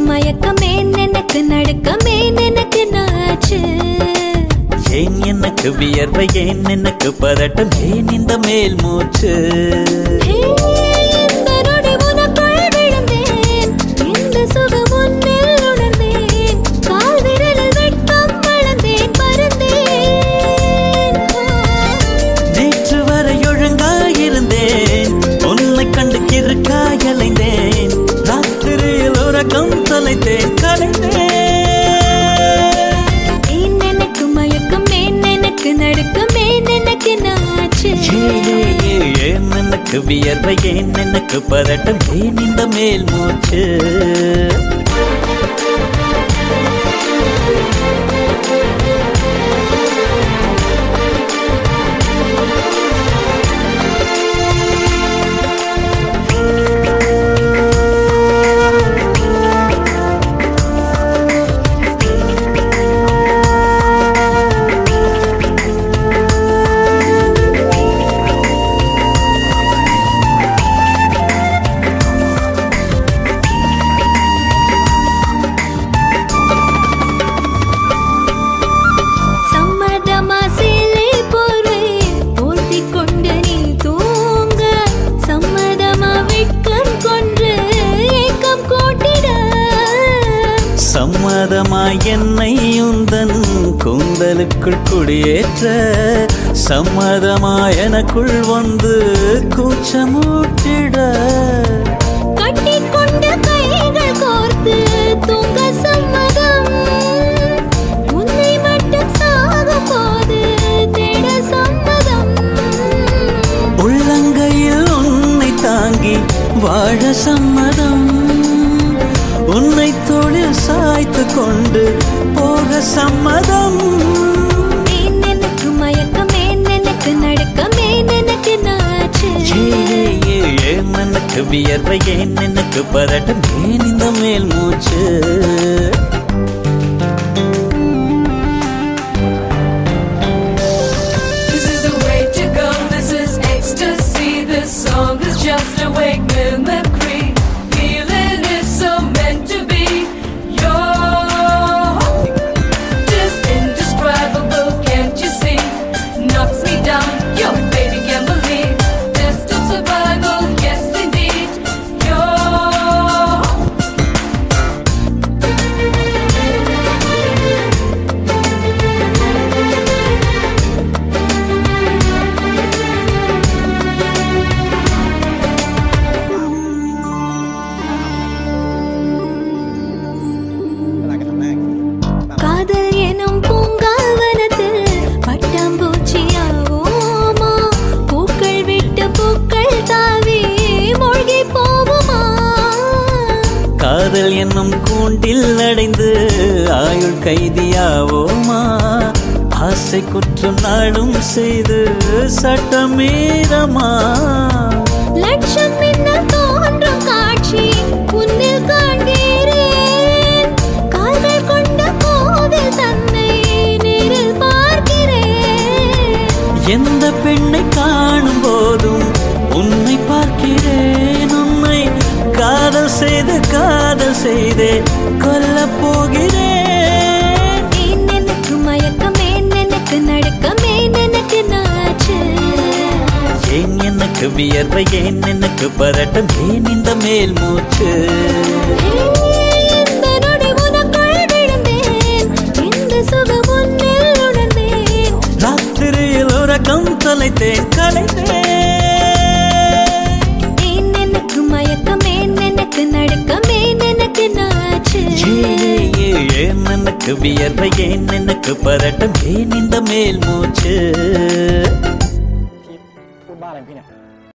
மயக்கமே எனக்கு நடுக்கமே எனக்கு நாச்சு ஏன் எனக்கு வியர்வை ஏன் எனக்கு பதட்டம் ஏன் இந்த மேல் மூச்சு நேற்று வரை ஒழுங்காயிருந்தேன் உன்னை கண்டு கிறுக்காயலைந்தேன் ராத்திரியில் உறக்கம் தொலைத்தேன் கலைந்தேன் நடுக்கமே எனக்கு நாச்சு ஏன் எனக்கு வியர்வை ஏன் எனக்கு பதட்டம் ஏன் இந்த மேல் மூச்சு சம்மதமாய் என்னை உந்தன் கூந்தலுக்குள் குடியேற்ற சம்மதமாய் எனக்குள் வந்து கூச்சமூட்டிட கட்டிக்கொண்டு கைகள் கோர்த்து தூங்க சம்மதம் உன்னை மட்டும் சாகும் போது தேட சம்மதம் உள்ளங்கையில் உன்னை தாங்கி வாழ சம்மதம் உன்னை தோளில் சாய்த்து கொண்டு போக சம்மதம் எனக்கு மயக்கமே எனக்கு நடுக்கமே எனக்கு நாச்சு ஏன் எனக்கு வியர்வை ஏன் எனக்கு பதட்டம் ஏன் இந்த மேல் மூச்சு This is the way to go, this is ecstasy. This song is just a wake mimicry. Feeling is so meant to be. You're just indescribable, can't you see? Knocks me down, your baby can't believe. Destined survival, yes indeed. காதல் எனும் பூங்காவனத்தில் பட்டாம்பூச்சியாவோமா பூக்கள் விட்டு பூக்கள் தாவி மூழ்கி போவோமா காதல் என்னும் கூண்டில் அடைந்து ஆயுள் கைதியாவோமா ஆசை குற்றம் நாடும் செய்து சட்டமீறமா லட்சம் மின்னல் தோன்றும் காட்சி உன்னில் காண்கிறேன் கால்கள் கொண்ட கோவில் தன்னை நேரில் பார்க்கிறேன் எந்த பெண்ணை காணும் போதும் உன்னை பார்க்கிறேன் உன்னை காதல் செய்தே கொல்லப் போகிறேன் எனக்கு மயக்கமே எனக்கு நடுக்கமே எனக்கு நாச்சு ஏன் எனக்கு வியர்வை ஏன் எனக்கு பதட்டம் ஏன் இந்த மேல் மூச்சு இந்த நொடி உனக்குள் விழுந்தேன் இந்த சுகம் உன்னில் உணர்ந்தேன் ராத்திரியில் உறக்கம் தொலைத்தேன் கலைந்தேன் எனக்கு மயக்கமே எனக்கு நடுக்கமே எனக்கு நாச்சு ஏன் எனக்கு வியர்வை ஏன் எனக்கு பதட்டம் ஏன் இந்த மேல் மூச்சுพูดบ้าอะไรพี่เนี่ย